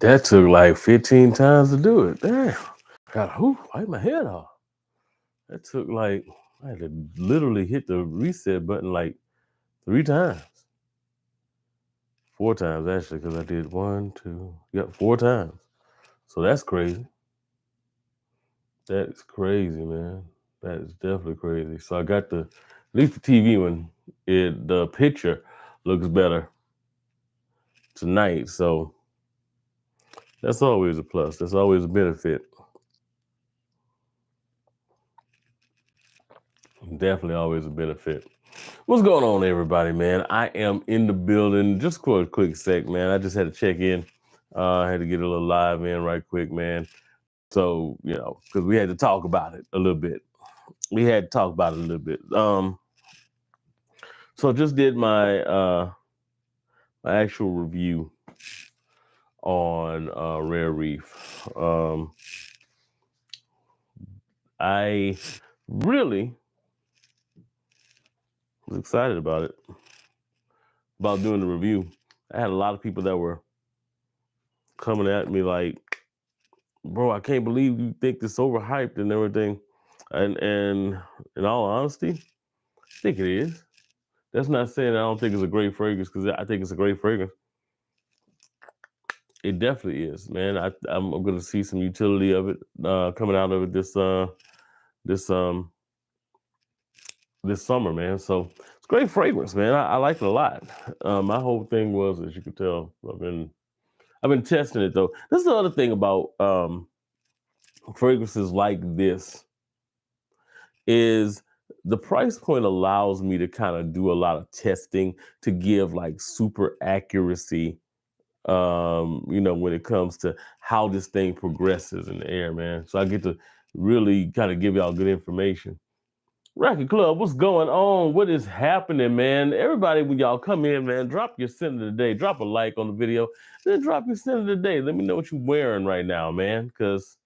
That took like 15 times to do it. Damn. Gotta wipe my head off. That took like, I had to literally hit the reset button like 3 times. 4 times actually, because I did one, two, yep, 4 times. So that's crazy. That's crazy, man. That is definitely crazy. So I got at least the TV one, the picture looks better tonight. So that's always a plus. That's always a benefit. Definitely always a benefit. What's going on, everybody, man? I am in the building. Just for a quick sec, man. I just had to check in. I had to get a little live in right quick, man. So, because we had to talk about it a little bit. We had to talk about it a little bit. So I just did my actual review on Rare Reef. I really was excited about it, about doing the review. I had a lot of people that were coming at me like, bro, I can't believe you think this overhyped and everything. And in all honesty, I think it is. That's not saying I don't think it's a great fragrance, because I think it's a great fragrance. It definitely is, man. I'm going to see some utility of it coming out of it this summer, man. So it's great fragrance, man. I like it a lot. My whole thing was, as you can tell, I've been testing it though. This is the other thing about fragrances like this is the price point allows me to kind of do a lot of testing to give like super accuracy, when it comes to how this thing progresses in the air, man. So I get to really kind of give y'all good information. Racket Club, what's going on? What is happening, man? Everybody, when y'all come in, man, drop your scent of the day. Drop a like on the video. Then drop your scent of the day. Let me know what you're wearing right now, man, because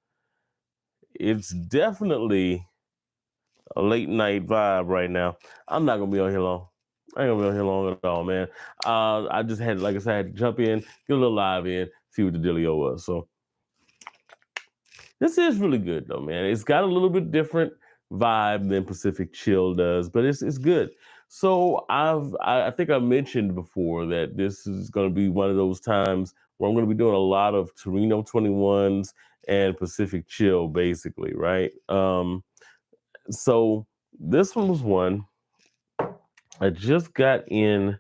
it's definitely a late night vibe right now. I'm not going to be on here long. I ain't going to be on here long at all, man. I just had, like I said, I had to jump in, get a little live in, see what the dealio was. So this is really good, though, man. It's got a little bit different vibe than Pacific Chill does, but it's good. So I think I mentioned before that this is going to be one of those times where I'm going to be doing a lot of Torino 21s and Pacific Chill, basically, right? So this one was one I just got in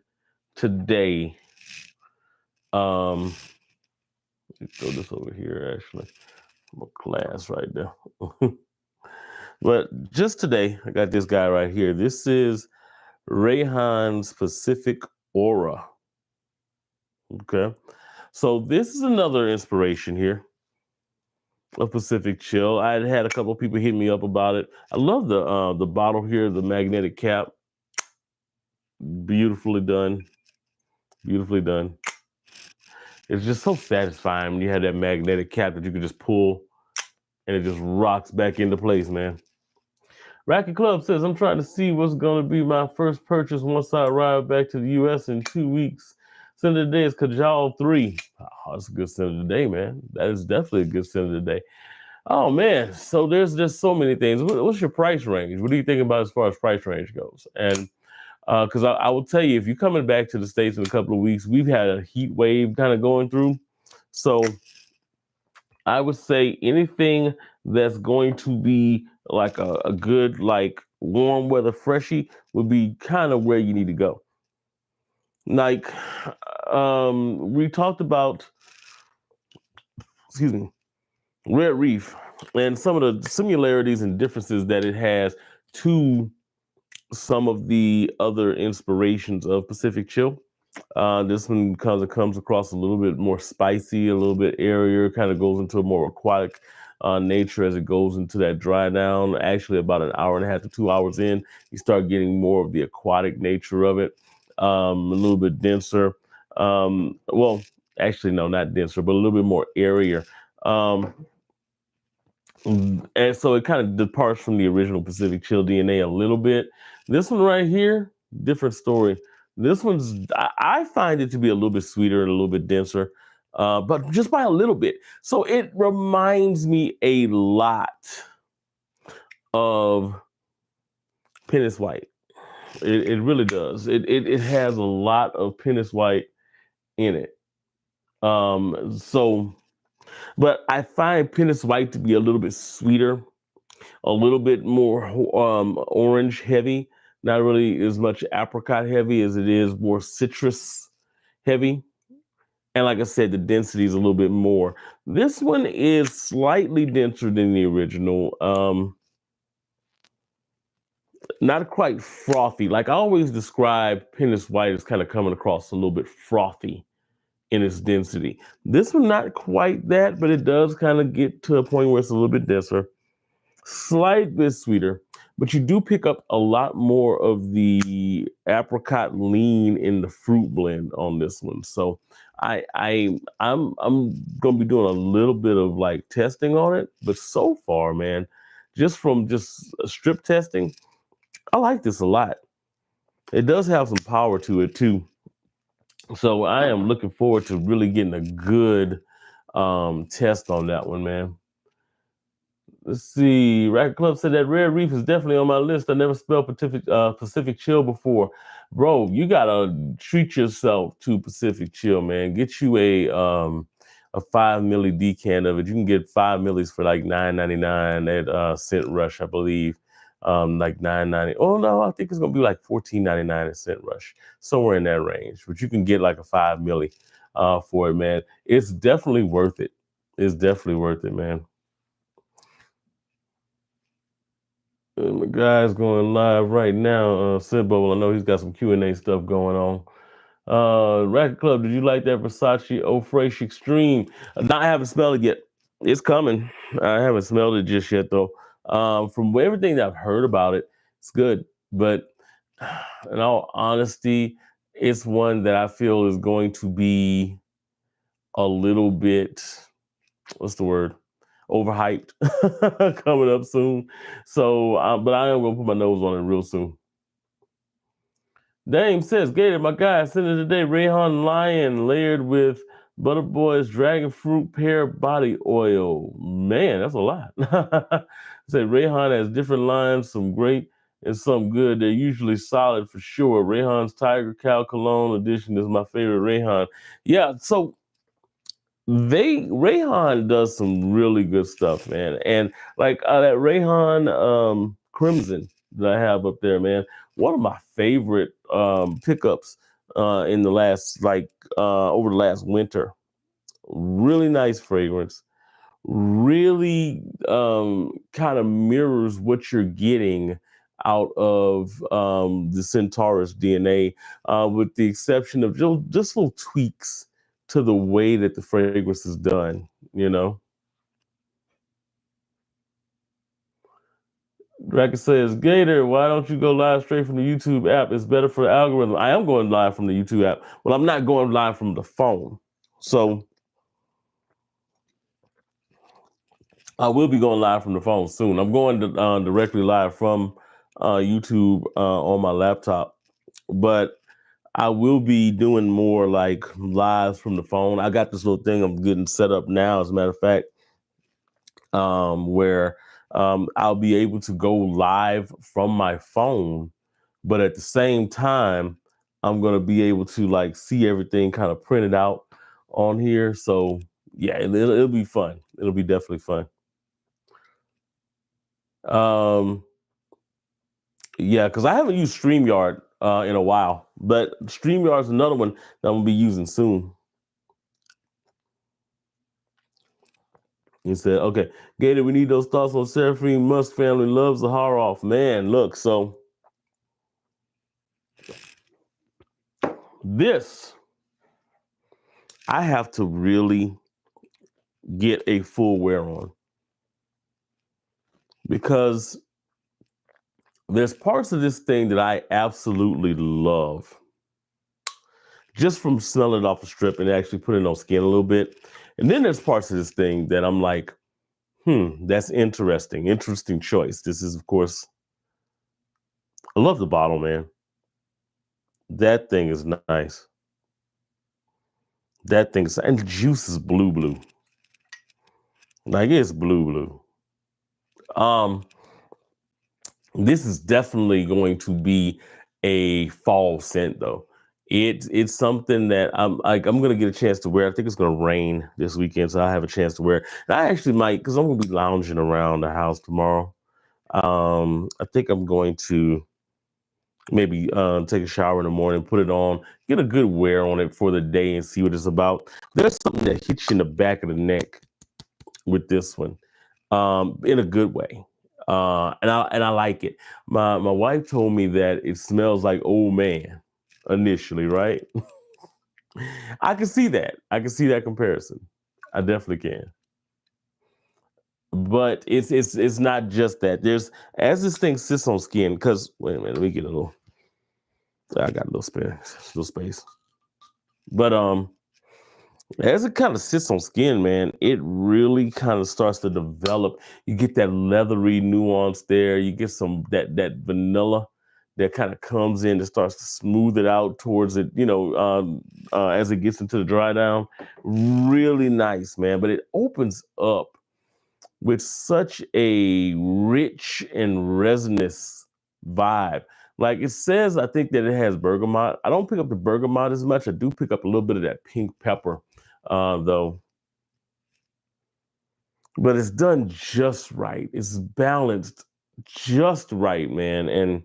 today. Let me throw this over here, actually. My glass right there. But just today, I got this guy right here. This is Rayhan's Pacific Aura. Okay. So this is another inspiration here of Pacific Chill. I had a couple of people hit me up about it. I love the bottle here, the magnetic cap. Beautifully done. Beautifully done. It's just so satisfying when you have that magnetic cap that you can just pull and it just rocks back into place, man. Racket Club says, I'm trying to see what's going to be my first purchase once I arrive back to the U.S. in 2 weeks. Scent of the day is Kajal 3. Oh, that's a good scent of the day, man. That is definitely a good scent of the day. Oh, man. So there's just so many things. What's your price range? What do you think about as far as price range goes? And because I will tell you, if you're coming back to the States in a couple of weeks, we've had a heat wave kind of going through. So I would say anything that's going to be like a good, like warm weather freshie would be kind of where you need to go. Like, we talked about, excuse me, Red Reef and some of the similarities and differences that it has to some of the other inspirations of Pacific Chill. This one comes across a little bit more spicy, a little bit airier, kind of goes into a more aquatic nature as it goes into that dry down. Actually, about an hour and a half to 2 hours in, you start getting more of the aquatic nature of it, a little bit denser. Well, actually, no, not denser, but a little bit more airier. And so it kind of departs from the original Pacific Chill DNA a little bit. This one right here, different story. This one's, I find it to be a little bit sweeter and a little bit denser. but just by a little bit. So it reminds me a lot of Pinus White. It really does. It has a lot of Pinus White in it. So, but I find Pinus White to be a little bit sweeter, a little bit more orange heavy, not really as much apricot heavy as it is more citrus heavy. And like I said, the density is a little bit more. This one is slightly denser than the original. Not quite frothy. Like I always describe Pinus White as kind of coming across a little bit frothy in its density. This one, not quite that, but it does kind of get to a point where it's a little bit denser, slight bit sweeter, but you do pick up a lot more of the apricot lean in the fruit blend on this one. So I'm gonna be doing a little bit of like testing on it, but so far, man, just from just strip testing, I like this a lot. It does have some power to it too. So I am looking forward to really getting a good test on that one, man. Let's see. Racket Club said that Red Reef is definitely on my list. I never smelled Pacific Chill before. Bro, you gotta treat yourself to Pacific Chill, man. Get you a 5 milli decant of it. You can get 5 millis for like $9.99 at Scent Rush, I believe. Like $9.90. Oh no, I think it's gonna be like $14.99 at Scent Rush, somewhere in that range. But you can get like a 5 milli for it, man. It's definitely worth it. It's definitely worth it, man. My guy's going live right now. Sid Bubble, I know he's got some Q&A stuff going on. Racket Club, did you like that Versace Eau Fraiche Extreme? I haven't smelled it yet. It's coming. I haven't smelled it just yet, though. From everything that I've heard about it, it's good. But in all honesty, it's one that I feel is going to be a little bit, what's the word? Overhyped coming up soon. So, but I am gonna put my nose on it real soon. Dame says, Gator, my guy, sent it today. Rayhan Lion layered with Butterboy's Dragon Fruit Pear Body Oil. Man, that's a lot. Say Rayhan has different lines, some great and some good. They're usually solid for sure. Rayhan's Tiger Cow Cologne edition is my favorite Rayhan. Yeah, so Rayhan does some really good stuff, man. And like that Rayhan Crimson that I have up there, man, one of my favorite pickups in the last over the last winter. Really nice fragrance. Really kind of mirrors what you're getting out of the Centaurus DNA, with the exception of just little tweaks to the way that the fragrance is done, you know? Dragon says, Gator, why don't you go live straight from the YouTube app? It's better for the algorithm. I am going live from the YouTube app. Well, I'm not going live from the phone. So I will be going live from the phone soon. I'm going to, directly live from YouTube on my laptop. But I will be doing more like lives from the phone. I got this little thing I'm getting set up now, as a matter of fact, where I'll be able to go live from my phone, but at the same time, I'm gonna be able to like see everything kind of printed out on here. So yeah, it'll be fun. It'll be definitely fun. Um, yeah, because I haven't used StreamYard in a while, but StreamYard's another one that I'm gonna be using soon. He said, okay, Gator, we need those thoughts on Seraphine Musk family loves the horror off. Man, look, so this, I have to really get a full wear on because there's parts of this thing that I absolutely love just from smelling it off a strip and actually putting it on skin a little bit. And then there's parts of this thing that I'm like, that's interesting. Interesting choice. This is, of course, I love the bottle, man. That thing is nice. That thing's, and the juice is blue. Like it's blue. Um, this is definitely going to be a fall scent though. It's something that I'm gonna get a chance to wear. I think it's gonna rain this weekend, so I have a chance to wear it. And I actually might, because I'm gonna be lounging around the house tomorrow. I think I'm going to maybe take a shower in the morning, put it on, get a good wear on it for the day, and see what it's about. There's something that hits you in the back of the neck with this one, in a good way, and I like it. My wife told me that it smells like old man initially, right? I can see that. I can see that comparison. I definitely can. But it's not just that. There's, as this thing sits on skin. Because wait a minute, let me get a little. I got a little space. But as it kind of sits on skin, man, it really kind of starts to develop. You get that leathery nuance there. You get some that vanilla that kind of comes in that starts to smooth it out towards it, as it gets into the dry down. Really nice, man. But it opens up with such a rich and resinous vibe. Like it says, I think that it has bergamot. I don't pick up the bergamot as much. I do pick up a little bit of that pink pepper, though. But it's done just right. It's balanced just right, man. And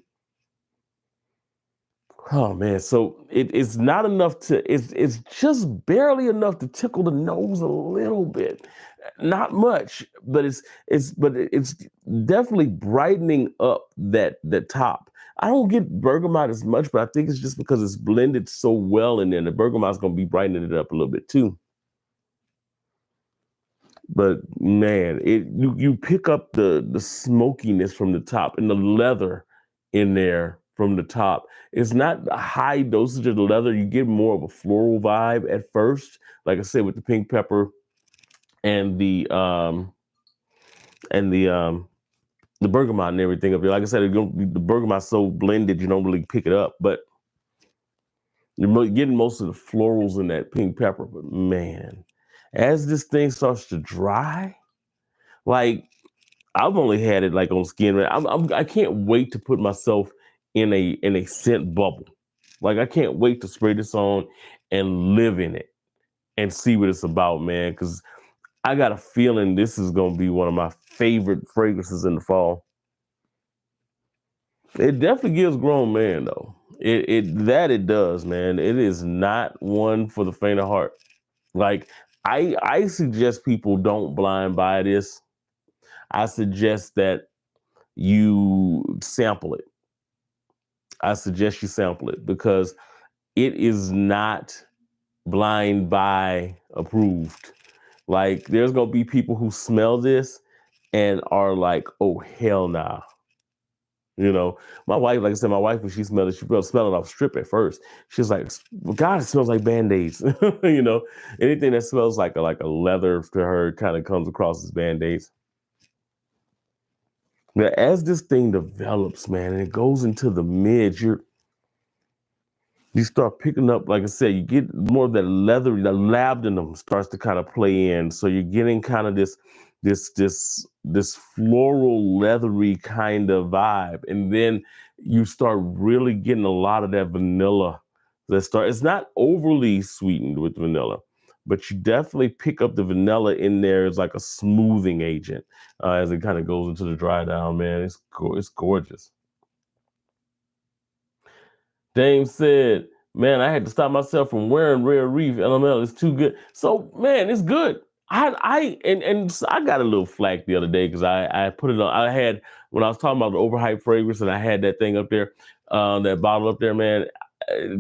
oh man, so it's not enough to. It's just barely enough to tickle the nose a little bit, not much, but it's definitely brightening up that top. I don't get bergamot as much, but I think it's just because it's blended so well in there. The bergamot's gonna be brightening it up a little bit too. But man, you pick up the smokiness from the top and the leather in there from the top. It's not a high dosage of the leather. You get more of a floral vibe at first, like I said, with the pink pepper and the the bergamot and everything up there. Like I said, the bergamot's so blended you don't really pick it up, but you're getting most of the florals in that pink pepper. But man, as this thing starts to dry, like I've only had it like on skin. I can't wait to put myself in a scent bubble. Like I can't wait to spray this on and live in it and see what it's about, man. Because I got a feeling this is gonna be one of my favorite fragrances in the fall. It definitely gives grown man though. It does, man. It is not one for the faint of heart. Like I suggest people don't blind buy this. I suggest that you sample it. I suggest you sample it because it is not blind buy approved. Like there's gonna be people who smell this and are like, "Oh hell nah." You know, my wife, like I said, my wife when she smelled it, she felt smelling off strip at first. She's like, "Well, God, it smells like band-aids." Anything that smells like a leather to her kind of comes across as band-aids. But as this thing develops, man, and it goes into the mids, you start picking up, like I said, you get more of that leathery, the labdanum starts to kind of play in. So you're getting kind of this floral leathery kind of vibe. And then you start really getting a lot of that vanilla it's not overly sweetened with vanilla, but you definitely pick up the vanilla in there as like a smoothing agent as it kind of goes into the dry down, man. It's gorgeous. James said, "Man, I had to stop myself from wearing Rare Reef. LML is too good." So, man, it's good. I got a little flack the other day because I put it on. I had when I was talking about the overhyped fragrance, and I had that thing up there, that bottle up there, man.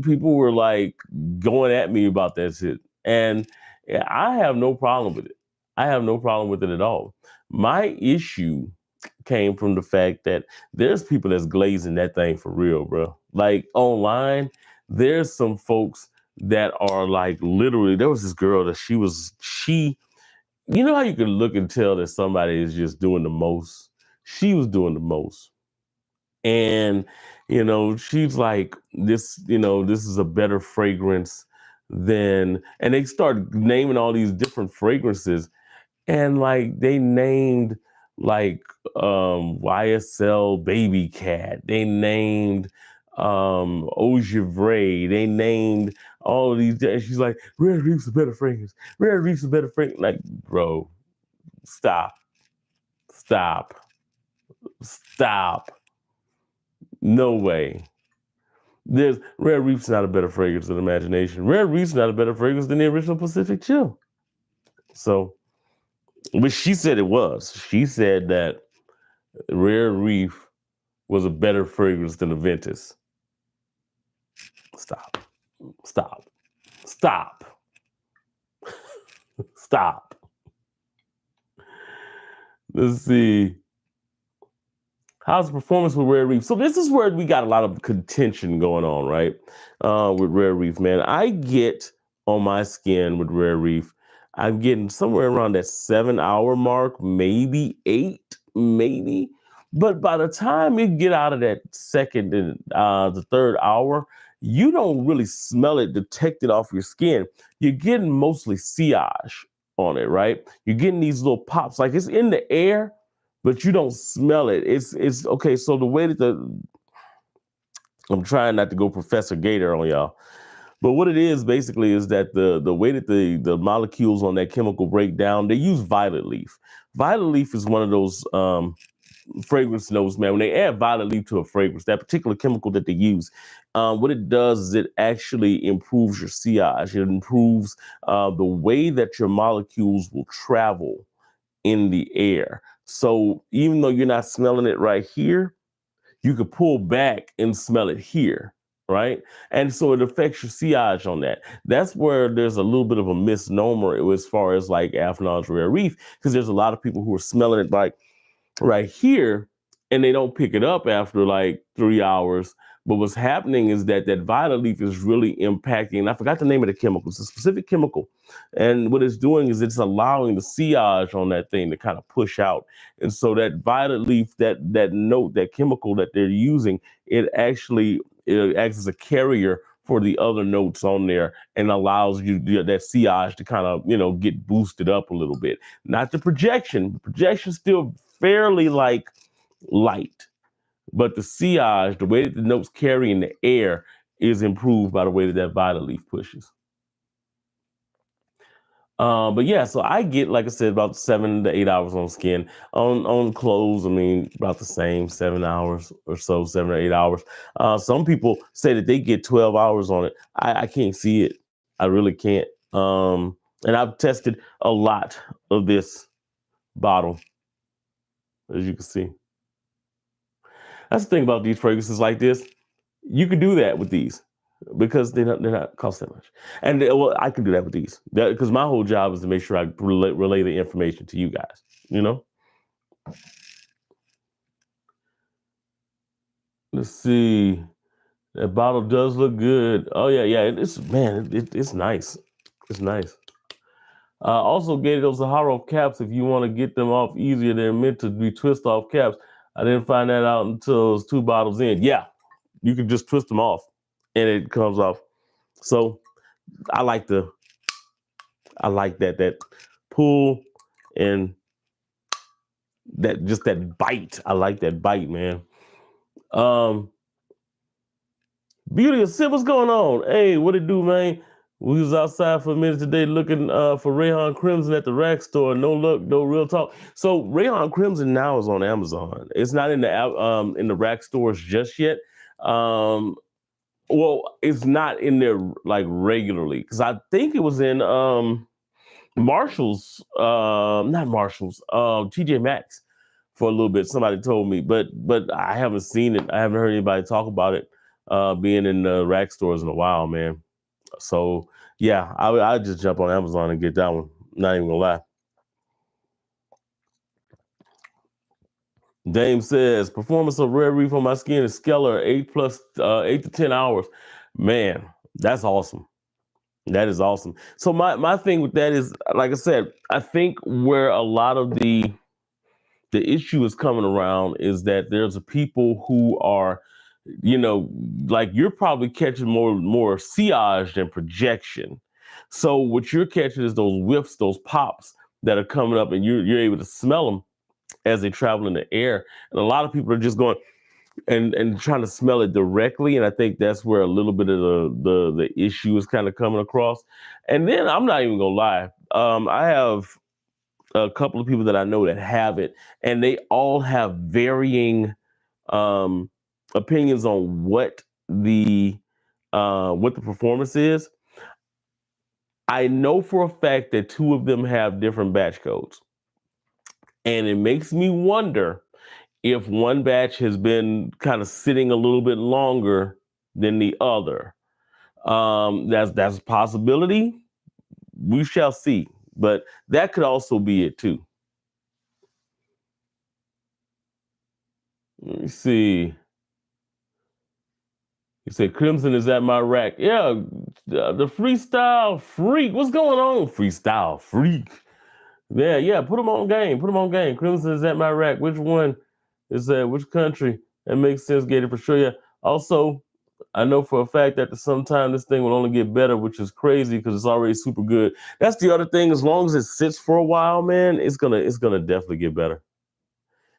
People were like going at me about that shit, and yeah, I have no problem with it. I have no problem with it at all. My issue came from the fact that there's people that's glazing that thing for real, bro. Like online, there's some folks that are like literally. There was this girl that she. You know how you can look and tell that somebody is just doing the most. She was doing the most, and she's like this. This is a better fragrance than, and they start naming all these different fragrances, and like they named like YSL Baby Cat, they named Eau Givray, they named all of these, and she's like, Rare Reef's a better fragrance, Rare Reef's a better fragrance. Like, bro, stop, stop, stop. No way. There's Rare Reef's not a better fragrance than Imagination. Rare Reef's not a better fragrance than the original Pacific Chill. So, which she said it was. She said that Rare Reef was a better fragrance than Aventus. Stop. Stop. Stop. Stop. Let's see. How's the performance with Rare Reef? So this is where we got a lot of contention going on, right? With Rare Reef, man. I get on my skin with Rare Reef, I'm getting somewhere around that 7 hour mark, maybe 8, maybe. But by the time you get out of that second and the 3rd hour, you don't really smell it, detect it off your skin. You're getting mostly sillage on it, right? You're getting these little pops, like it's in the air, but you don't smell it. It's okay. So the way that I'm trying not to go Professor Gator on y'all, but what it is basically is that the way that the molecules on that chemical break down, they use violet leaf. Violet leaf is one of those fragrance notes, man. When they add violet leaf to a fragrance, that particular chemical that they use, what it does is it actually improves your sillage. It improves the way that your molecules will travel in the air. So even though you're not smelling it right here, you could pull back and smell it here, right? And so it affects your sillage on that. That's where there's a little bit of a misnomer as far as like Afternoon's Rare Reef, because there's a lot of people who are smelling it like right here, and they don't pick it up after like 3 hours. But what's happening is that that violet leaf is really impacting, and I forgot the name of the chemical. It's a specific chemical. And what it's doing is it's allowing the sillage on that thing to kind of push out. And so that violet leaf, that note, that chemical that they're using, it acts as a carrier for the other notes on there and allows you that sillage to kind of, get boosted up a little bit. Not the projection. The projection's still fairly like light, but the sillage, the way that the notes carry in the air, is improved by the way that that violet leaf pushes. But yeah, so I get, like I said, about 7 to 8 hours on skin. On clothes, I mean, about the same, 7 hours or so, 7 or 8 hours. Some people say that they get 12 hours on it. I can't see it. I really can't. And I've tested a lot of this bottle, as you can see. That's the thing about these fragrances like this. You can do that with these because they're not cost that much. And well, I can do that with these because my whole job is to make sure I relay the information to you guys. Let's see. That bottle does look good. Oh yeah. It's man, it's nice. It's nice. Also gave those Sahara caps if you want to get them off easier. They're meant to be twist off caps. I didn't find that out until it was 2 bottles in. Yeah, you can just twist them off and it comes off. So I like that pull and that bite. I like that bite, man. Beauty of Sip, what's going on? Hey, what it do, man? We was outside for a minute today looking for Rayhan Crimson at the rack store. No luck, no real talk. So Rayhan Crimson now is on Amazon. It's not in the rack stores just yet. Well, it's not in there like regularly because I think it was in Marshall's, not Marshall's, TJ Maxx for a little bit. Somebody told me, but I haven't seen it. I haven't heard anybody talk about it being in the rack stores in a while, man. So yeah, I just jump on Amazon and get that one. Not even gonna lie. Dame says performance of Rare Reef on my skin is stellar. 8 to 10 hours. Man, that's awesome. That is awesome. So my thing with that is, like I said, I think where a lot of the issue is coming around is that there's people who are you know, like you're probably catching more sillage than projection. So what you're catching is those whiffs, those pops that are coming up, and you're able to smell them as they travel in the air. And a lot of people are just going and trying to smell it directly, and I think that's where a little bit of the issue is kind of coming across. And then I'm not even gonna lie, I have a couple of people that I know that have it, and they all have varying um, opinions on what the performance is. I know for a fact that two of them have different batch codes, and it makes me wonder if one batch has been kind of sitting a little bit longer than the other. That's a possibility. We shall see, but that could also be it too. Let me see. You say Crimson is at my rack. Yeah, the freestyle freak. What's going on, freestyle freak? Yeah. Put them on game. Put them on game. Crimson is at my rack. Which one is that? Which country? That makes sense, Gator, for sure. Yeah. Also, I know for a fact that sometime this thing will only get better, which is crazy because it's already super good. That's the other thing. As long as it sits for a while, man, it's gonna definitely get better.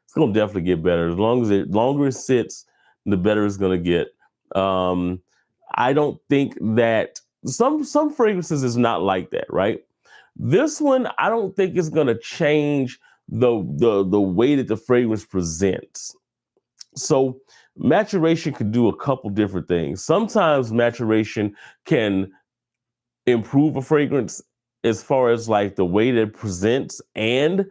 It's gonna definitely get better. As long as it longer it sits, the better it's gonna get. Um, I don't think that some fragrances is not like that, right? This one, I don't think is gonna change the way that the fragrance presents. So maturation can do a couple different things. Sometimes maturation can improve a fragrance as far as like the way that it presents and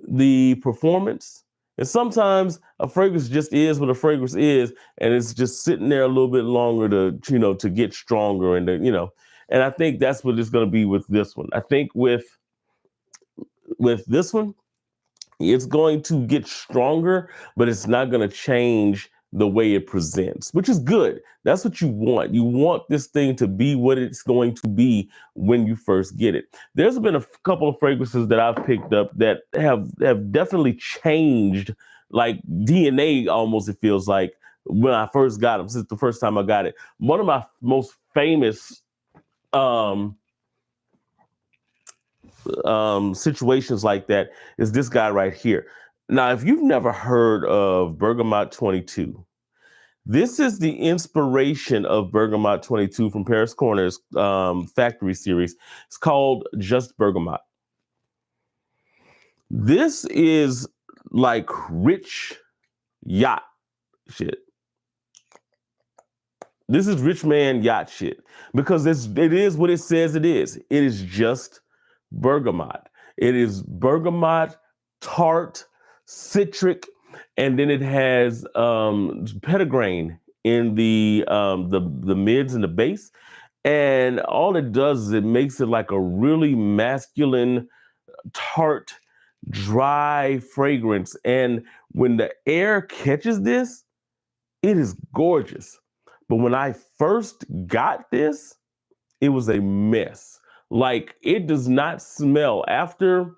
the performance. And sometimes a fragrance just is what a fragrance is, and it's just sitting there a little bit longer to get stronger and I think that's what it's going to be with this one. I think with this one, it's going to get stronger, but it's not going to change the way it presents, which is good. That's what you want. You want this thing to be what it's going to be when you first get it. There's been a couple of fragrances that I've picked up that have definitely changed, like DNA almost, it feels like, when I first got them, since the first time I got it. One of my most famous um situations like that is this guy right here. Now, if you've never heard of Bergamot 22, this is the inspiration of Bergamot 22 from Paris Corner's factory series. It's called Just Bergamot. This is like rich yacht shit. This is rich man yacht shit because it is what it says it is. It is just bergamot. It is bergamot, tart, citric, and then it has petitgrain in the mids and the base. And all it does is it makes it like a really masculine, tart, dry fragrance. And when the air catches this, it is gorgeous. But when I first got this, it was a mess. Like, it does not smell. After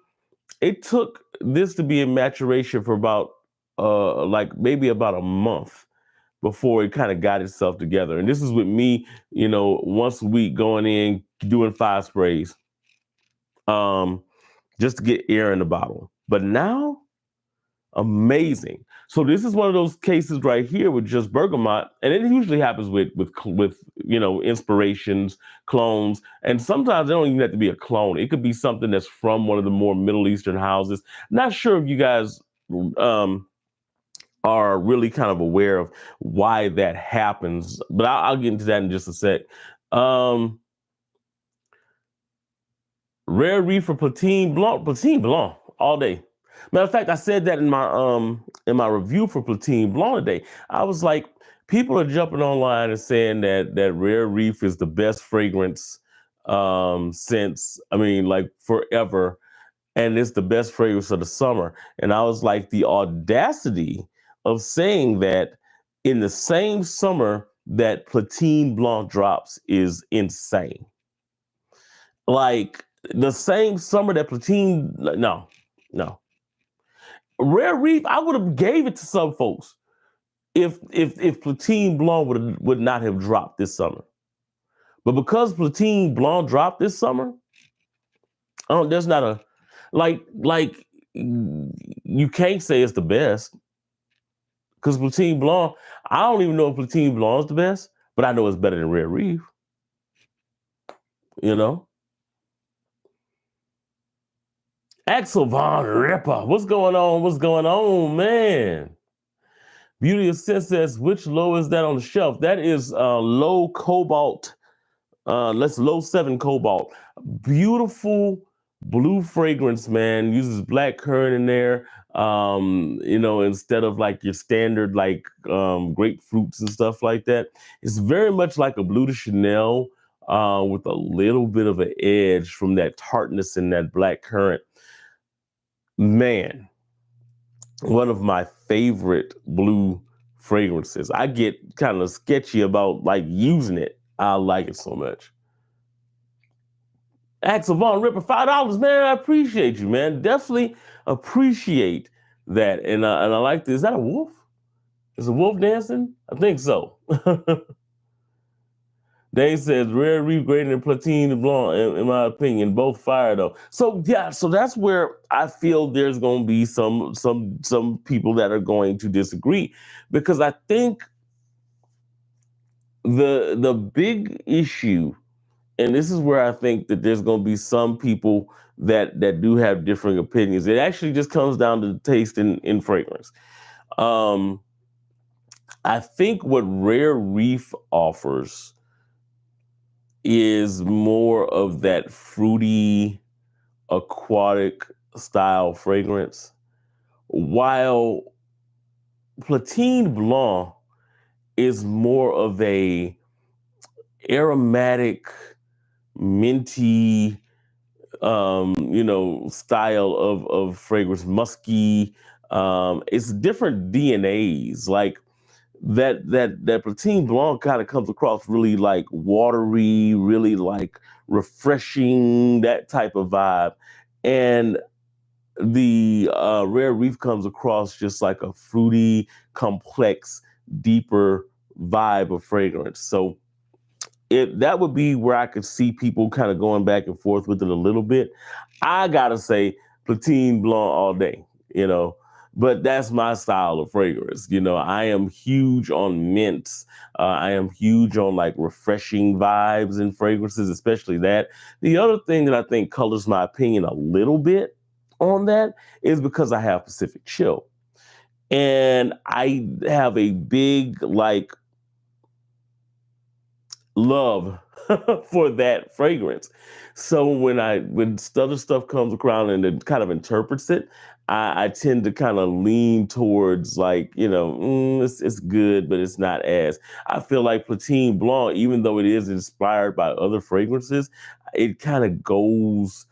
it took this to be in maturation for about like maybe about a month before it kind of got itself together. And this is with me, once a week going in, doing 5 sprays, um, just to get air in the bottle. But now, amazing. So this is one of those cases right here with just bergamot, and it usually happens with inspirations, clones, and sometimes they don't even have to be a clone. It could be something that's from one of the more Middle Eastern houses. Not sure if you guys are really kind of aware of why that happens, but I'll get into that in just a sec. Rare Reef for Platine Blanc all day. Matter of fact, I said that in my review for Platine Blanc today. I was like, people are jumping online and saying that Rare Reef is the best fragrance since, like, forever, and it's the best fragrance of the summer. And I was like, the audacity of saying that in the same summer that Platine Blanc drops is insane. Like, the same summer that Platine, no. Rare Reef, I would have gave it to some folks. if Platine Blanc would not have dropped this summer. But because Platine Blanc dropped this summer, there's not a like you can't say it's the best because Platine Blanc. I don't even know if Platine Blanc is the best, but I know it's better than Rare Reef. You know, Axel Von Ripper. What's going on? What's going on, man? Beauty of Sense says, which low is that on the shelf? That is low cobalt. Let's low 7 cobalt. Beautiful blue fragrance, man. Uses black currant in there. Instead of like your standard like grapefruits and stuff like that. It's very much like a Bleu de Chanel with a little bit of an edge from that tartness in that black currant. Man, one of my favorite blue fragrances. I get kind of sketchy about like using it. I like it so much. Axel Von Ripper, $5, man. I appreciate you, man. Definitely appreciate that. And I like this. Is that a wolf? Is a wolf dancing? I think so. Dave says Rare Reef greater than Platine Blanc, in my opinion. Both fire though. So yeah, so that's where I feel there's going to be some people that are going to disagree, because I think the big issue, and this is where I think that there's going to be some people that do have differing opinions. It actually just comes down to taste in fragrance. I think what Rare Reef offers is more of that fruity, aquatic style fragrance, while Platine Blanc is more of a aromatic, minty, style of fragrance, musky. It's different DNAs. Like that Platine Blanc kind of comes across really like watery, really like refreshing, that type of vibe. And the Rare Reef comes across just like a fruity, complex, deeper vibe of fragrance. So that would be where I could see people kind of going back and forth with it a little bit. I gotta say Platine Blanc all day, but that's my style of fragrance. I am huge on mints. I am huge on like refreshing vibes and fragrances, especially that. The other thing that I think colors my opinion a little bit on that is because I have Pacific Chill. And I have a big like love for that fragrance. So when other stuff comes around and it kind of interprets it, I tend to kind of lean towards like, it's good, but it's not as. I feel like Platine Blanc, even though it is inspired by other fragrances, it kind of goes,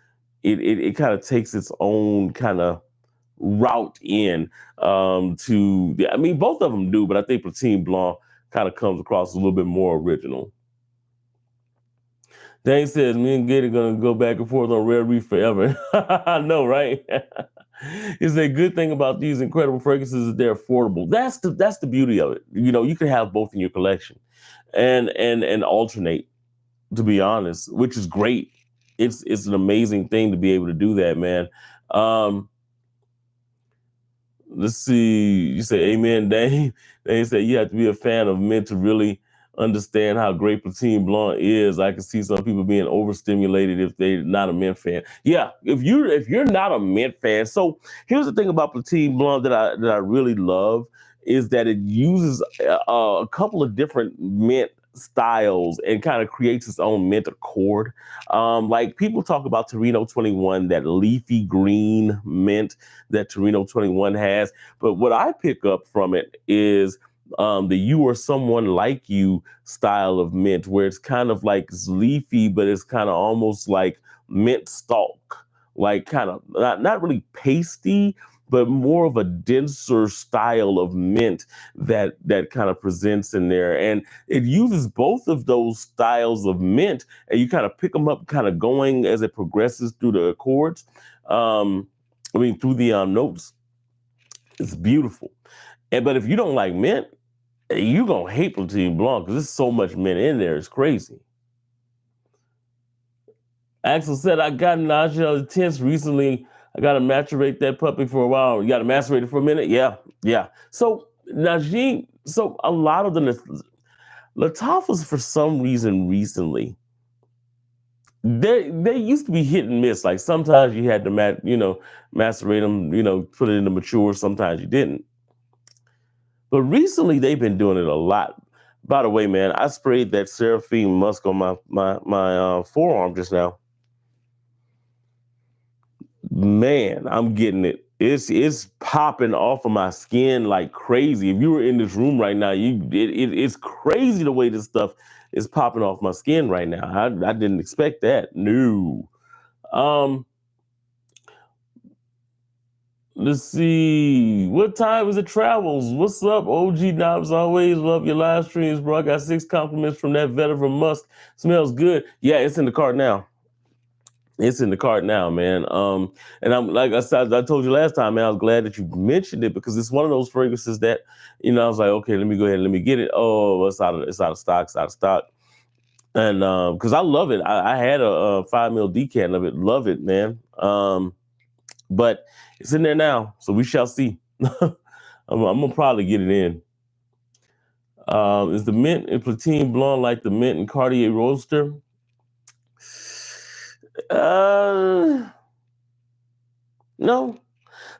it kind of takes its own kind of route in I mean, both of them do, but I think Platine Blanc kind of comes across a little bit more original. Dane says, me and Gator gonna go back and forth on Rare Reef forever. I know, right? It's a good thing about these incredible fragrances is they're affordable. That's the beauty of it. You can have both in your collection, and alternate. To be honest, which is great. It's an amazing thing to be able to do that, man. Let's see. You say amen, Dane. Dane said you have to be a fan of mint to really understand how great Platine Blanc is. I can see some people being overstimulated if they're not a mint fan. Yeah, if you're not a mint fan. So here's the thing about Platine Blanc that I really love is that it uses a couple of different mint styles and kind of creates its own mint accord. Like people talk about Torino 21, that leafy green mint that Torino 21 has. But what I pick up from it is the You or Someone Like You style of mint, where it's kind of like it's leafy, but it's kind of almost like mint stalk, like kind of not really pasty, but more of a denser style of mint that kind of presents in there. And it uses both of those styles of mint, and you kind of pick them up kind of going as it progresses through the accords. Through the notes. It's beautiful. But if you don't like mint, You gonna hate Platine Blanc because there's so much mint in there. It's crazy. Axel said, I got nausea intense recently. I got to macerate that puppy for a while. You got to macerate it for a minute? Yeah, yeah. So, Najee, so a lot of the Lattafas, for some reason recently, they used to be hit and miss. Like sometimes you had to macerate them, put it in the mature. Sometimes you didn't. But recently they've been doing it a lot. By the way, man, I sprayed that Seraphine musk on my forearm just now. Man, I'm getting it. It's popping off of my skin like crazy. If you were in this room right now, it's crazy the way this stuff is popping off my skin right now. I didn't expect that. No. Let's see. What time is it travels? What's up, OG Knobs? Always love your live streams, bro. I got 6 compliments from that vetiver musk. Smells good. Yeah, it's in the cart now. It's in the cart now, man. And I'm like I said, I told you last time, man. I was glad that you mentioned it because it's one of those fragrances that, I was like, okay, let me go ahead and let me get it. Oh, it's out of stock. It's out of stock. And because I love it, I had a 5 ml decant of it. Love it, man. But it's in there now, so we shall see. I'm gonna probably get it in. Is the mint and Platine Blanc like the mint and Cartier Roadster? No.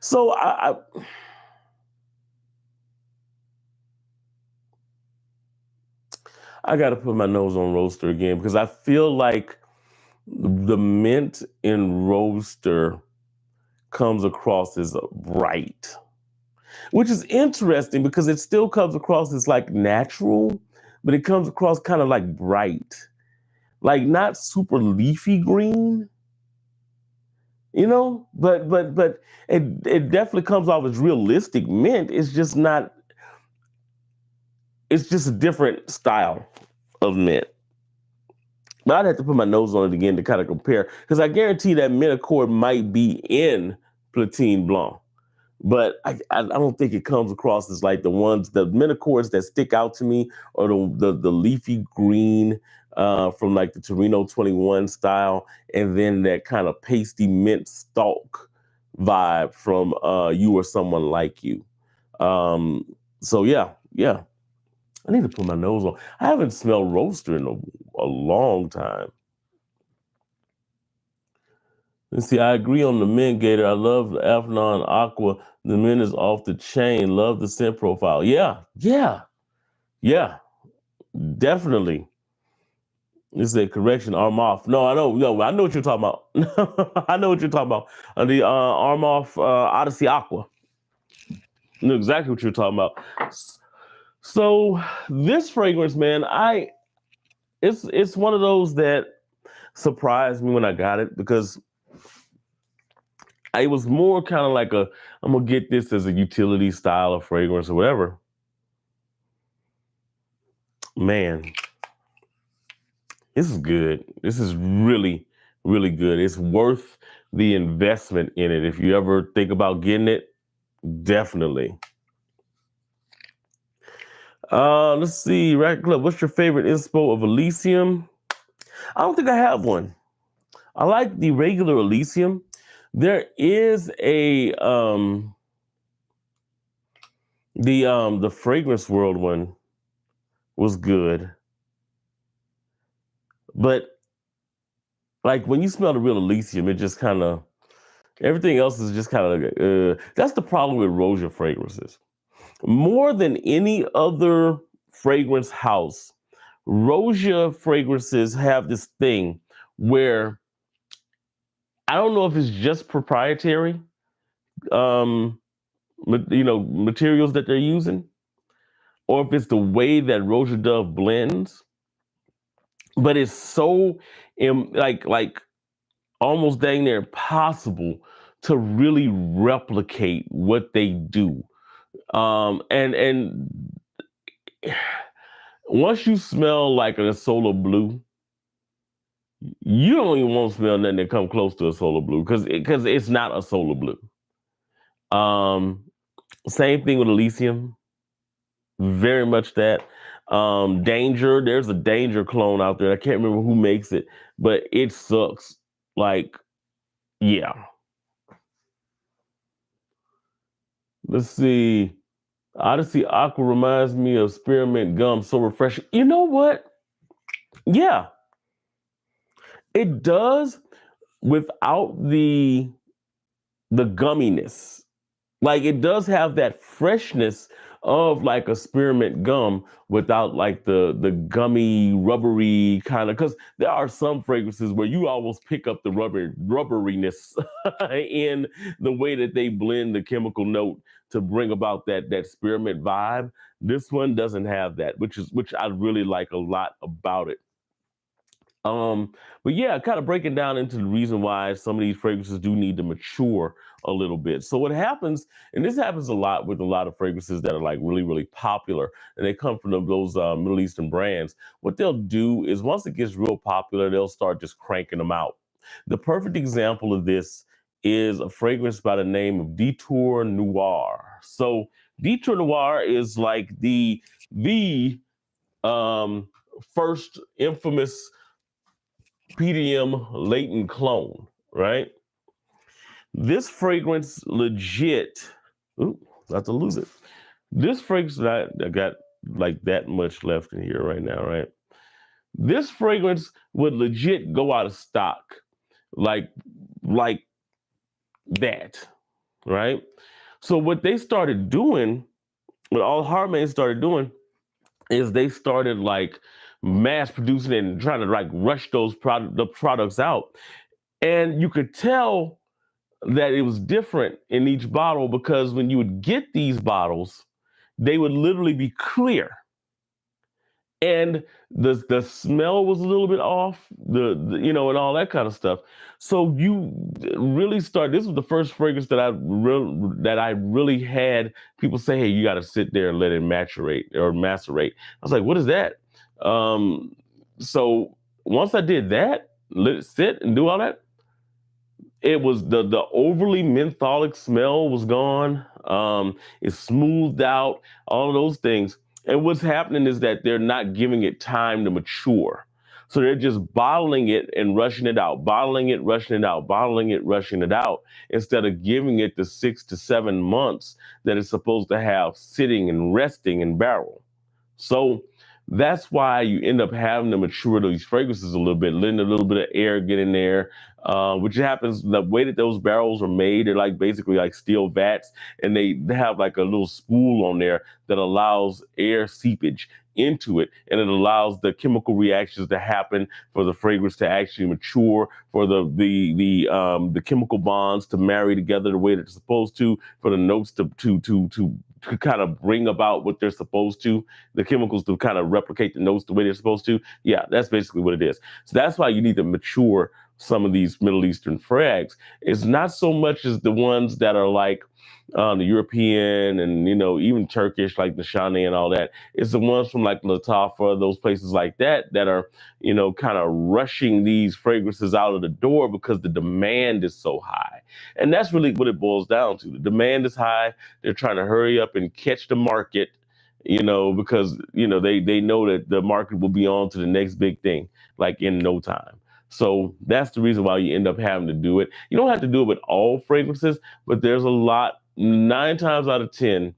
So I got to put my nose on Roadster again because I feel like the mint in Roadster comes across as bright, which is interesting because it still comes across as like natural, but it comes across kind of like bright, like not super leafy green, but it definitely comes off as realistic mint. It's just not. It's just a different style of mint. But I'd have to put my nose on it again to kind of compare because I guarantee that mint accord might be in Platine Blanc. But I don't think it comes across as like the mint accords that stick out to me or the leafy green from like the Torino 21 style, and then that kind of pasty mint stalk vibe from You or Someone Like You. So yeah. I need to put my nose on. I haven't smelled Roadster in a long time. And see, I agree on the mint gator. I love the Afnan Aqua. The mint is off the chain. Love the scent profile. Yeah, definitely. This is a correction. Arm off. No, I know. No, I know what you're talking about. I know what you're talking about. The Arm off Odyssey Aqua. I know exactly what you're talking about. So this fragrance, man, it's one of those that surprised me when I got it because it was more kind of like I'm gonna get this as a utility style of fragrance or whatever. Man, this is good. This is really, really good. It's worth the investment in it. If you ever think about getting it, definitely. Let's see, Racket Club. What's your favorite inspo of Elysium? I don't think I have one. I like the regular Elysium. There is the Fragrance World one was good. But like when you smell the real Elysium, it just kind of everything else is just kind of like, that's the problem with Roja fragrances. More than any other fragrance house, Roja fragrances have this thing where I don't know if it's just proprietary, materials that they're using, or if it's the way that Roja Dove blends. But it's so like almost dang near impossible to really replicate what they do. And once you smell like a solar blue, you don't even want to smell nothing that come close to a solar blue because it's not a solar blue. Same thing with Elysium. Very much that. Danger, there's a Danger clone out there. I can't remember who makes it, but it sucks. Like, yeah. Let's see. Odyssey Aqua reminds me of spearmint gum, so refreshing. You know what? Yeah, it does without the gumminess. Like it does have that freshness of like a spearmint gum without like the gummy rubbery kind of, because there are some fragrances where you almost pick up the rubberiness in the way that they blend the chemical note to bring about that spearmint vibe. This one doesn't have that, which I really like a lot about it. Um, but yeah, kind of breaking down into the reason why some of these fragrances do need to mature a little bit. So what happens, and this happens a lot with a lot of fragrances that are like really, really popular, and they come from those Middle Eastern brands. What they'll do is once it gets real popular, they'll start just cranking them out. The perfect example of this is a fragrance by the name of Detour Noir. So Detour Noir is like the um first infamous PDM latent clone, right? This fragrance legit, ooh, not to lose it. This fragrance that I got like that much left in here right now, right? This fragrance would legit go out of stock, like like that, right? So what they started doing, what alharamain started doing, is they started like mass producing it and trying to like rush the products out. And you could tell that it was different in each bottle because when you would get these bottles, they would literally be clear. And the smell was a little bit off, you know, and all that kind of stuff. So you really start. This was the first fragrance that I really had people say, "Hey, you got to sit there and let it macerate." I was like, "What is that?" Um, so once I did that, let it sit and do all that, it was the overly mentholic smell was gone. It smoothed out all of those things. And what's happening is that they're not giving it time to mature. So they're just bottling it and rushing it out, bottling it, rushing it out, bottling it, rushing it out, instead of giving it the 6 to 7 months that it's supposed to have sitting and resting in barrel. So that's why you end up having to mature these fragrances a little bit, letting a little bit of air get in there, which happens the way that those barrels are made. They're like basically like steel vats, and they have like a little spool on there that allows air seepage into it, and it allows the chemical reactions to happen for the fragrance to actually mature, for the chemical bonds to marry together the way that they're supposed to, for the notes to kind of bring about what they're supposed to, the chemicals to kind of replicate the notes the way they're supposed to. Yeah, that's basically what it is. So that's why you need to mature some of these Middle Eastern frags. It's not so much as the ones that are like the European and, you know, even Turkish, like the Shani and all that. It's the ones from like Lattafa, those places like that, that are, you know, kind of rushing these fragrances out of the door because the demand is so high. And that's really what it boils down to. The demand is high. They're trying to hurry up and catch the market, you know, because, you know, they know that the market will be on to the next big thing, like in no time. So that's the reason why you end up having to do it. You don't have to do it with all fragrances, but there's a lot, 9 times out of 10,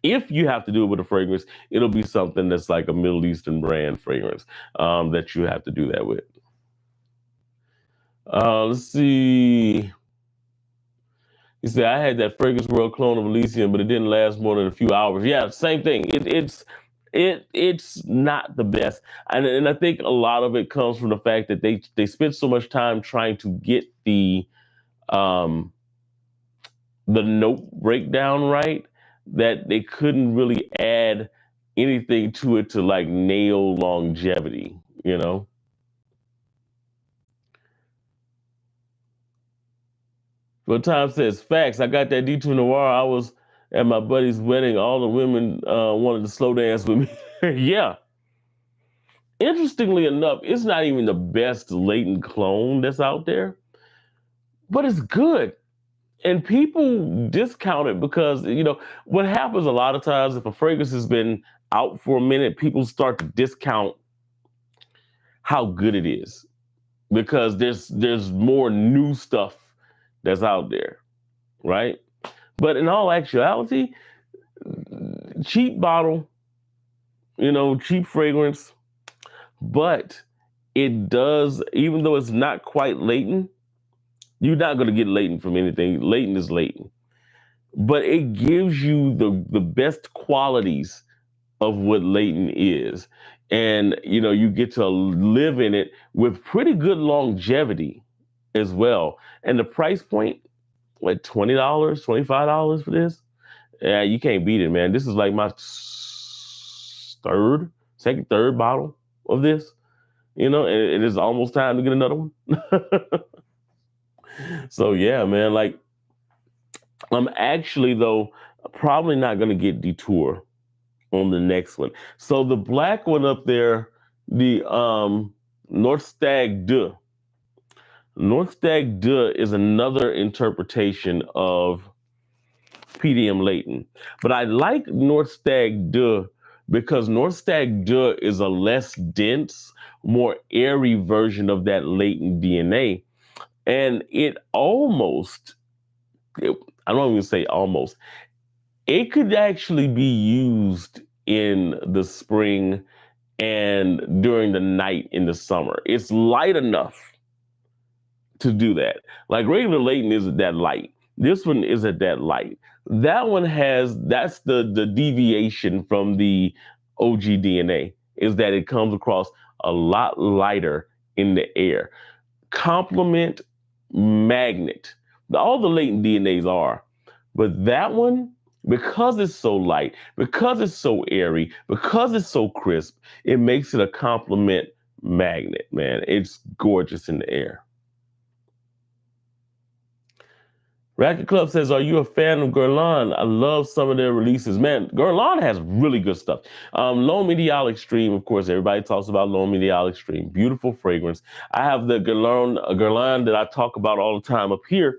if you have to do it with a fragrance, it'll be something that's like a Middle Eastern brand fragrance that you have to do that with. Let's see. You see, I had that Fragrance World clone of Elysium, but it didn't last more than a few hours. Yeah, same thing. It's not the best, and I think a lot of it comes from the fact that they spent so much time trying to get um the note breakdown right that they couldn't really add anything to it to like nail longevity. You know. But Tom says, facts. I got that D2 Noir. I was at my buddy's wedding. All the women wanted to slow dance with me. Yeah. Interestingly enough, it's not even the best latent clone that's out there, but it's good. And people discount it because, what happens a lot of times if a fragrance has been out for a minute, people start to discount how good it is because there's more new stuff that's out there, right? But in all actuality, cheap bottle, cheap fragrance, but it does, even though it's not quite latent, you're not going to get latent from anything. Latent is latent, but it gives you the best qualities of what latent is. And, you get to live in it with pretty good longevity as well. And the price point, like $20, $25 for this. Yeah, you can't beat it, man. This is like my third bottle of this, and it is almost time to get another one. So yeah, man, like I'm actually though probably not gonna get Detour on the next one. So the black one up there, the North Stag Deux. North Stag Deux is another interpretation of PDM latent. But I like North Stag Deux because North Stag Deux is a less dense, more airy version of that latent DNA. And it almost, I don't even say almost, it could actually be used in the spring and during the night in the summer. It's light enough to do that. Like regular latent isn't that light. This one isn't that light. That one that's the deviation from the OG DNA, is that it comes across a lot lighter in the air. Complement, magnet. All the latent DNAs are. But that one, because it's so light, because it's so airy, because it's so crisp, it makes it a complement magnet, man. It's gorgeous in the air. Racket Club says, are you a fan of Guerlain? I love some of their releases. Man, Guerlain has really good stuff. L'Homme Ideal Extreme, of course, everybody talks about L'Homme Ideal Extreme. Beautiful fragrance. I have the Guerlain that I talk about all the time up here,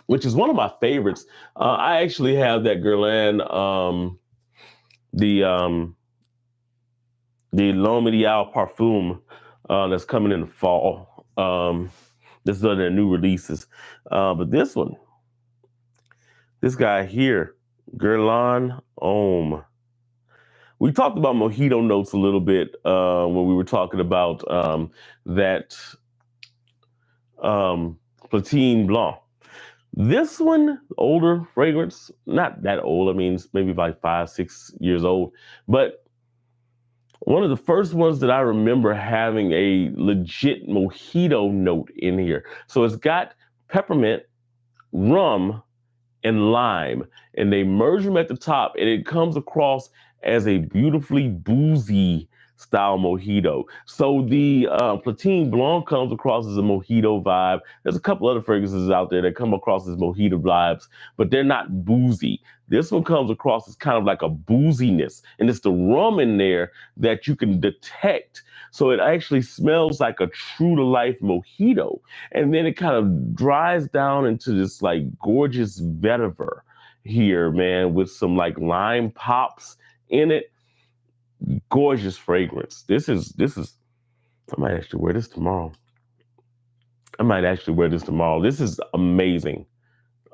which is one of my favorites. I actually have that Guerlain, the L'Homme Ideal Parfum that's coming in the fall. This is one of their new releases. But this one, this guy here, Guerlain Homme. We talked about mojito notes a little bit when we were talking about that Platine Blanc. This one, older fragrance, not that old. I mean, it's maybe like 5-6 years old. But one of the first ones that I remember having a legit mojito note in here. So it's got peppermint, rum, and lime, and they merge them at the top, and it comes across as a beautifully boozy style mojito. So the Platine Blanc comes across as a mojito vibe. There's a couple other fragrances out there that come across as mojito vibes, but they're not boozy. This one comes across as kind of like a booziness, and it's the rum in there that you can detect. So it actually smells like a true to life mojito. And then it kind of dries down into this like gorgeous vetiver here, man, with some like lime pops in it. Gorgeous fragrance. This is I might actually wear this tomorrow. This is amazing.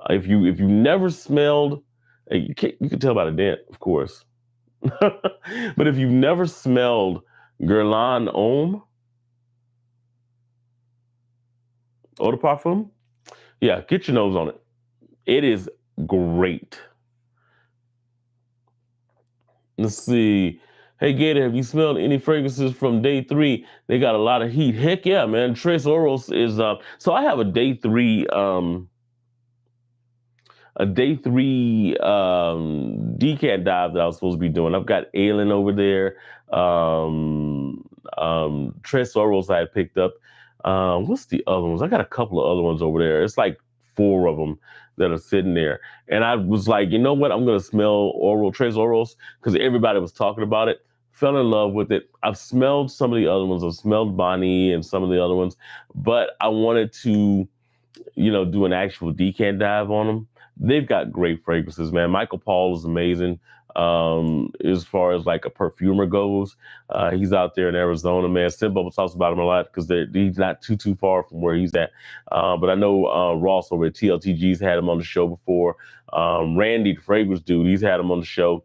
If you never smelled, you can tell by the dent, of course. But if you've never smelled Guerlain Homme Eau de Parfum, yeah, get your nose on it. It is great. Let's see. Hey Gator, have you smelled any fragrances from day 3? They got a lot of heat. Heck yeah, man. Tres Oros is so I have a day 3 decant dive that I was supposed to be doing. I've got Aylin over there. Tres Oros I had picked up. What's the other ones? I got a couple of other ones over there. It's like 4 of them that are sitting there. And I was like, you know what? I'm going to smell Tres Oros because everybody was talking about it. Fell in love with it. I've smelled some of the other ones. I've smelled Bonnie and some of the other ones, but I wanted to do an actual decant dive on them. They've got great fragrances, man. Michael Paul is amazing. As far as like a perfumer goes, he's out there in Arizona, man. Simbo talks about him a lot because he's not too far from where he's at. But I know Ross over at TLTG's had him on the show before. Randy, the fragrance dude, he's had him on the show.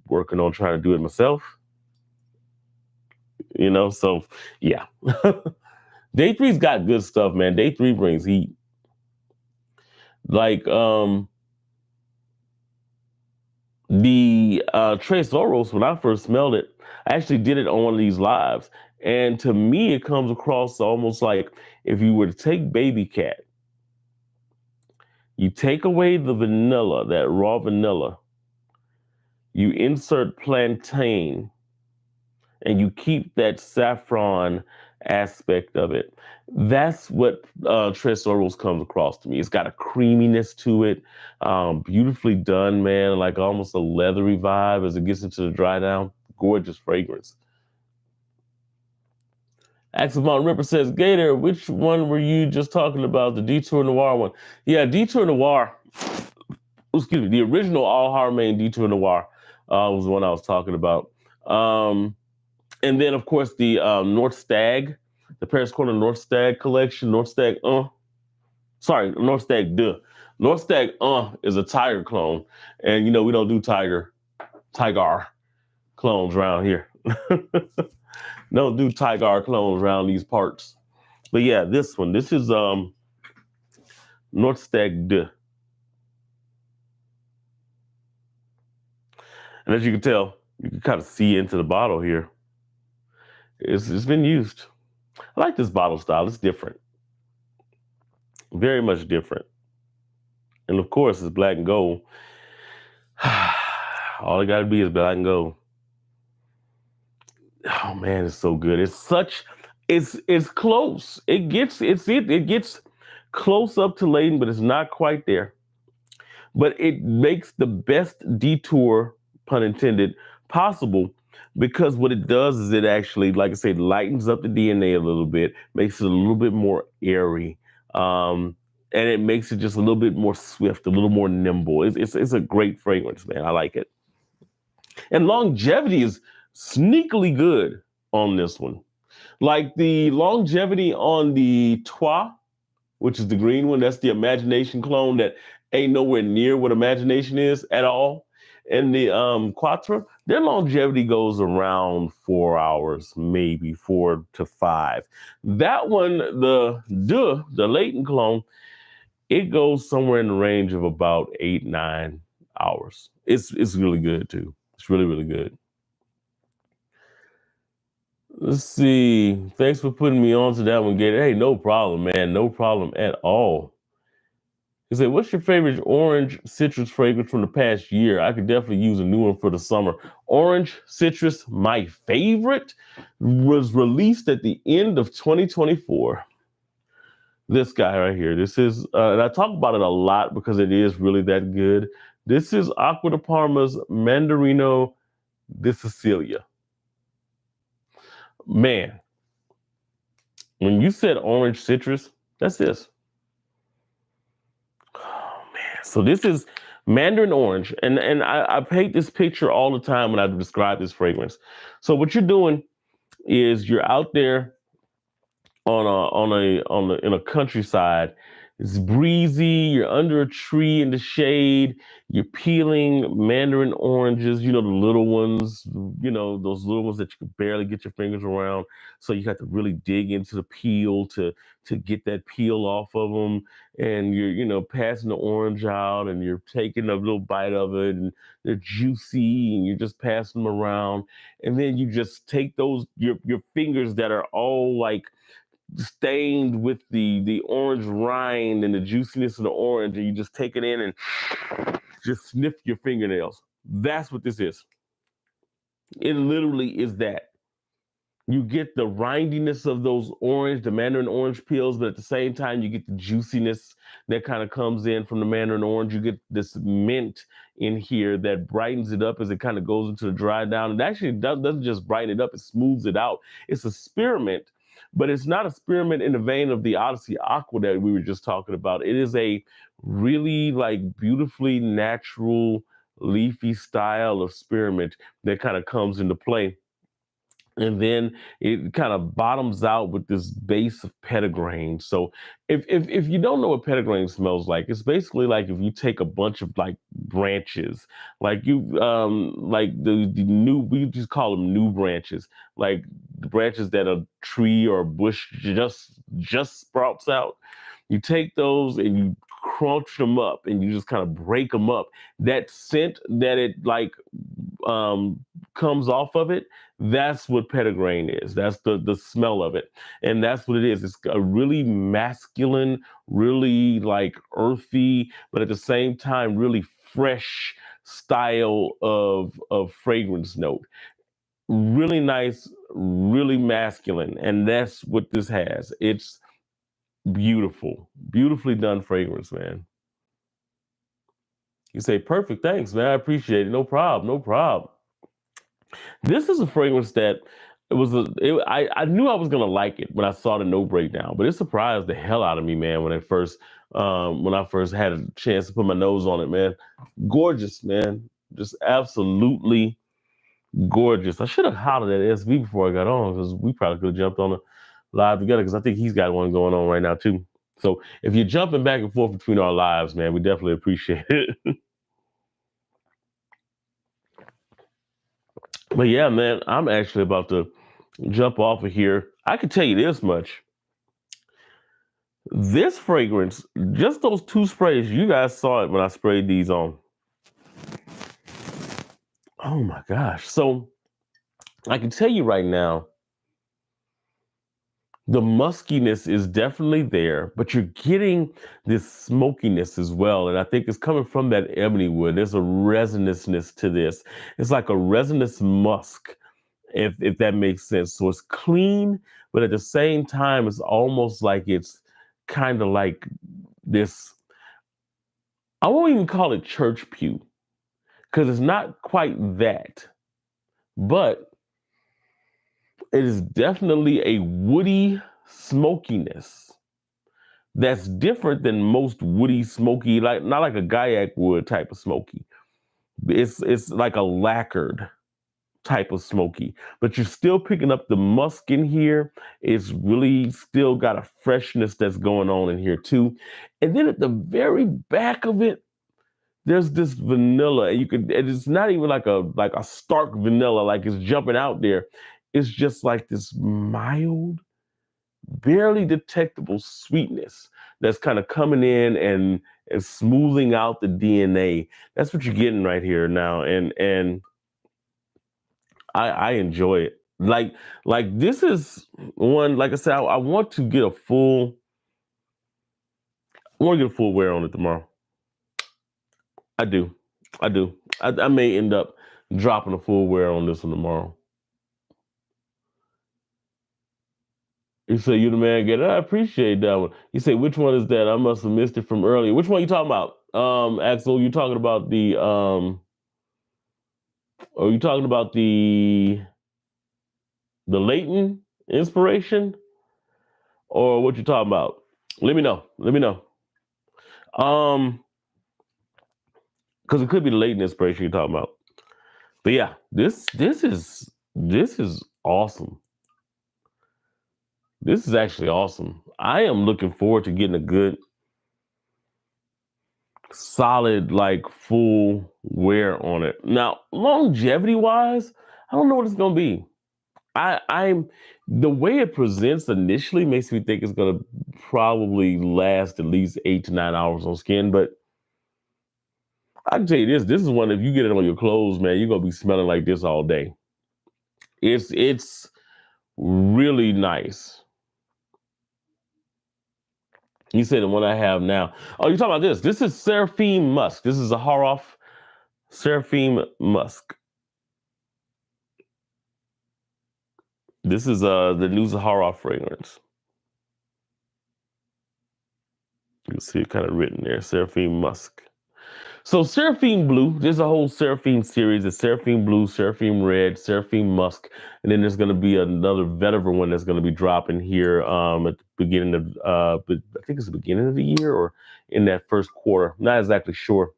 Working on trying to do it myself. So yeah. Day three's got good stuff, man. Day three brings heat. Like the Tres Oros, when I first smelled it, I actually did it on one of these lives. And to me, it comes across almost like if you were to take Baby Cat, you take away the vanilla, that raw vanilla, you insert plantain, and you keep that saffron aspect of it. That's what Tres Oros comes across to me. It's got a creaminess to it, beautifully done, man, like almost a leathery vibe as it gets into the dry down. Gorgeous fragrance. Axelmont Ripper says, Gator, which one were you just talking about? The Detour Noir one. Yeah, Detour Noir, excuse me, the original alharamain Detour Noir was the one I was talking about. And then, of course, the North Stag, the Paris Corner North Stag collection. North Stag, North Stag, North Stag, is a Tiger clone. And, we don't do Tiger clones around here. Don't do Tiger clones around these parts. But yeah, this is North Stag, And as you can tell, you can kind of see into the bottle here. It's been used. I like this bottle style. It's different. Very much different. And of course, it's black and gold. All it got to be is black and gold. Oh man, it's so good. It's close. It gets close up to Layton, but it's not quite there. But it makes the best detour, pun intended, possible, because what it does is it actually, like I said, lightens up the DNA a little bit, makes it a little bit more airy, and it makes it just a little bit more swift, a little more nimble. It's a great fragrance, man. I like it. And longevity is sneakily good on this one. Like the longevity on the Trois, which is the green one, that's the Imagination clone that ain't nowhere near what Imagination is at all. And the Quatre, their longevity goes around 4 hours, maybe 4 to 5. That one, the Layton clone, it goes somewhere in the range of about 8-9 hours. It's really good too. It's really, really good. Let's see. Thanks for putting me on to that one, Gator. Hey, no problem, man. No problem at all. He said, what's your favorite orange citrus fragrance from the past year? I could definitely use a new one for the summer. Orange citrus, my favorite, was released at the end of 2024. This guy right here. This is, and I talk about it a lot because it is really that good. This is Acqua di Parma's Mandarino di Sicilia. Man, when you said orange citrus, that's this. Oh man! So this is Mandarin orange, and I paint this picture all the time when I describe this fragrance. So what you're doing is you're out there in a countryside. It's breezy. You're under a tree in the shade. You're peeling mandarin oranges. The little ones. Those little ones that you can barely get your fingers around. So you have to really dig into the peel to get that peel off of them. And you're passing the orange out, and you're taking a little bite of it, and they're juicy, and you're just passing them around. And then you just take those your fingers that are all like stained with the orange rind and the juiciness of the orange, and you just take it in and just sniff your fingernails. That's what this is. It literally is that. You get the rindiness of those the mandarin orange peels, but at the same time, you get the juiciness that kind of comes in from the mandarin orange. You get this mint in here that brightens it up as it kind of goes into the dry down. It actually doesn't just brighten it up, it smooths it out. It's a spearmint but it's not a spearmint in the vein of the Odyssey Aqua that we were just talking about. It is a really like beautifully natural leafy style of spearmint that kind of comes into play. And then it kind of bottoms out with this base of petitgrain. So if you don't know what petitgrain smells like, it's basically like if you take a bunch of like branches, like like the new, we just call them new branches, like the branches that a tree or a bush just sprouts out. You take those and you crunch them up and you just kind of break them up. That scent that it like um comes off of it, that's what petitgrain is. That's the smell of it. And that's what it is. It's a really masculine, really like earthy, but at the same time, really fresh style of fragrance note. Really nice, really masculine. And that's what this has. It's beautiful, beautifully done fragrance, man. You say, perfect, thanks, man. I appreciate it. No problem, no problem. This is a fragrance that I knew I was gonna like it when I saw the note breakdown, but it surprised the hell out of me, man, when I first had a chance to put my nose on it, man. Gorgeous, man. Just absolutely gorgeous. I should have hollered at SB before I got on because we probably could have jumped on a live together because I think he's got one going on right now too. So if you're jumping back and forth between our lives, man, we definitely appreciate it. But yeah, man, I'm actually about to jump off of here. I can tell you this much. This fragrance, just those two sprays, you guys saw it when I sprayed these on. Oh my gosh. So I can tell you right now, the muskiness is definitely there, but you're getting this smokiness as well. And I think it's coming from that ebony wood. There's a resinousness to this. It's like a resinous musk, if that makes sense. So it's clean, but at the same time, it's almost like it's kind of like this. I won't even call it church pew because it's not quite that, but it is definitely a woody smokiness that's different than most woody smoky, like not like a Gaiac wood type of smoky. It's like a lacquered type of smoky, but you're still picking up the musk in here. It's really still got a freshness that's going on in here too. And then at the very back of it, there's this vanilla. It's not even like a stark vanilla, like it's jumping out there. It's just like this mild, barely detectable sweetness that's kind of coming in and smoothing out the DNA. That's what you're getting right here now. And I enjoy it. Like this is one, like I said, I want to get a full, I want to get a full wear on it tomorrow. I do. I do. I may end up dropping a full wear on this one tomorrow. You say you the man, get it. I appreciate that one. You say which one is that? I must have missed it from earlier. Which one you talking about? Axel, you talking about the are you talking about the latent inspiration? Or what you talking about? Let me know. Let me know. Because it could be the latent inspiration you're talking about. But yeah, this is awesome. This is actually awesome. I am looking forward to getting a good, solid, like full wear on it. Now, longevity wise, I don't know what it's gonna be. I'm the way it presents initially makes me think it's gonna probably last at least 8 to 9 hours on skin. But I can tell you this: this is one. If you get it on your clothes, man, you're gonna be smelling like this all day. It's really nice. You say the one I have now. Oh, you're talking about this. This is Seraphim Musk. This is a Haroff Seraphim Musk. This is the new Zahara fragrance. You see it kind of written there, Seraphim Musk. So Seraphine Blue, there's a whole Seraphine series. It's Seraphine Blue, Seraphine Red, Seraphine Musk, and then there's going to be another vetiver one that's going to be dropping here at the beginning of, I think it's the beginning of the year or in that first quarter. Not exactly sure.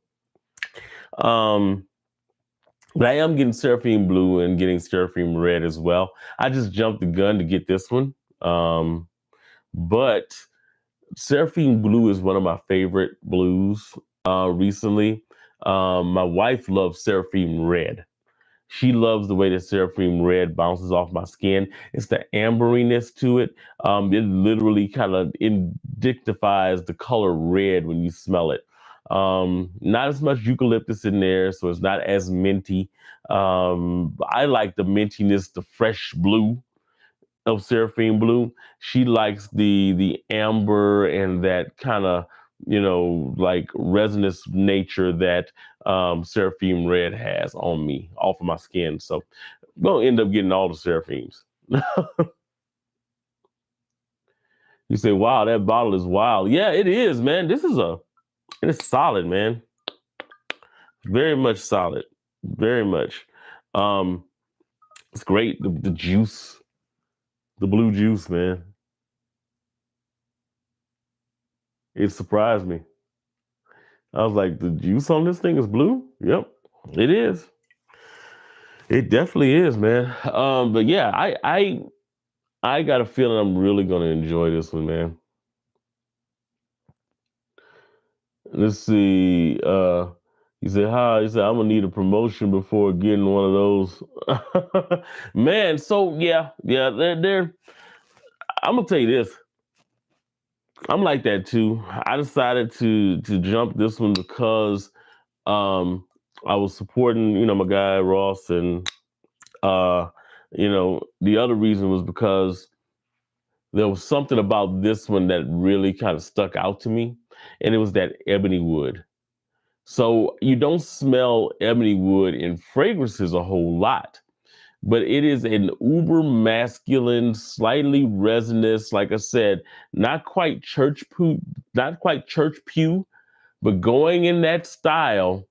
Um, but I am getting Seraphine Blue and getting Seraphine Red as well. I just jumped the gun to get this one. But Seraphine Blue is one of my favorite blues recently. My wife loves Seraphine Red. She loves the way that Seraphine Red bounces off my skin. It's the amberiness to it. It literally kind of indictifies the color red when you smell it. Not as much eucalyptus in there, so it's not as minty. I like the mintiness, the fresh blue of Seraphine Blue. She likes the amber and that kind of, like resinous nature that Seraphine Red has on me, off of my skin. So I'm gonna end up getting all the Seraphimes. You say, wow, that bottle is wild. Yeah, it is, man. It's solid, man. Very much solid. Very much. Um, it's great. The juice, the blue juice, man. It surprised me. I was like, the juice on this thing is blue? Yep, it is. It definitely is, man. But yeah, I got a feeling I'm really gonna enjoy this one, man. Let's see. He said, hi. He said, I'm gonna need a promotion before getting one of those. Man, so yeah, they're I'm gonna tell you this. I'm like that too. I decided to jump this one because I was supporting, my guy Ross, and the other reason was because there was something about this one that really kind of stuck out to me, and it was that ebony wood. So you don't smell ebony wood in fragrances a whole lot, but it is an uber masculine, slightly resinous, like I said, not quite church pew, but going in that style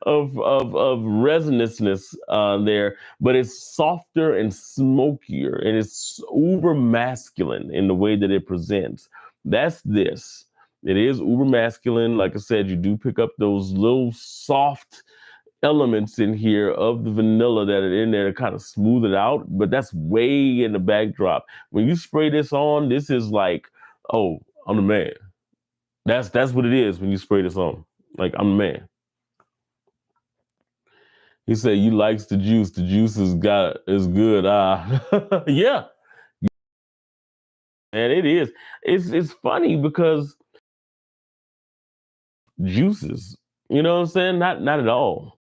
of resinousness there, but it's softer and smokier, and it's uber masculine in the way that it presents. That's this. It is uber masculine. Like I said, you do pick up those little soft elements in here of the vanilla that are in there to kind of smooth it out, but that's way in the backdrop. When you spray this on, this is like, oh, I'm the man. That's what it is when you spray this on. Like, I'm the man. He said you likes the juice. The juice is good. Yeah, and it is. It's funny because juices, you know what I'm saying? Not at all.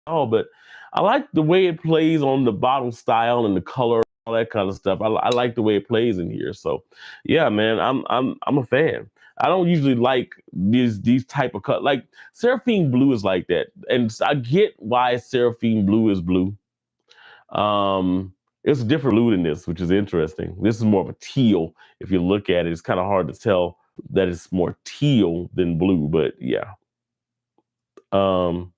Oh, but I like the way it plays on the bottle style and the color, all that kind of stuff. I like the way it plays in here. So, yeah, man, I'm a fan. I don't usually like these type of cut. Like Seraphine Blue is like that, and I get why Seraphine Blue is blue. It's a different blue than this, which is interesting. This is more of a teal. If you look at it, it's kind of hard to tell that it's more teal than blue, but yeah. Um,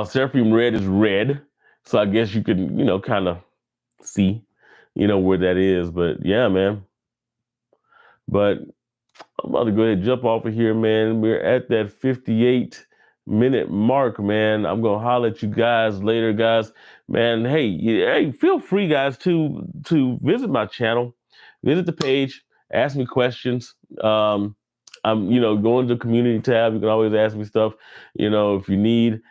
Seraphim Red is red. So I guess you can, kind of see, where that is. But yeah, man. But I'm about to go ahead and jump off of here, man. We're at that 58-minute mark, man. I'm gonna holler at you guys later, guys. Man, hey, feel free, guys, to visit my channel, visit the page, ask me questions. I'm, going to the community tab. You can always ask me stuff, if you need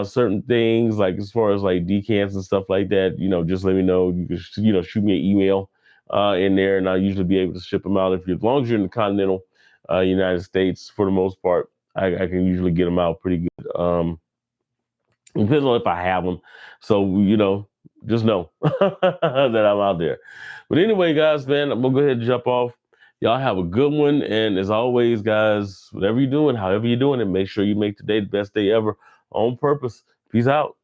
certain things, like as far as like decants and stuff like that, just let me know. You can, shoot me an email in there, and I'll usually be able to ship them out. As long as you're in the continental United States, for the most part, I can usually get them out pretty good. Depends on if I have them. So, just know that I'm out there. But anyway, guys, man, I'm going to go ahead and jump off. Y'all have a good one. And as always, guys, whatever you're doing, however you're doing it, make sure you make today the best day ever on purpose. Peace out.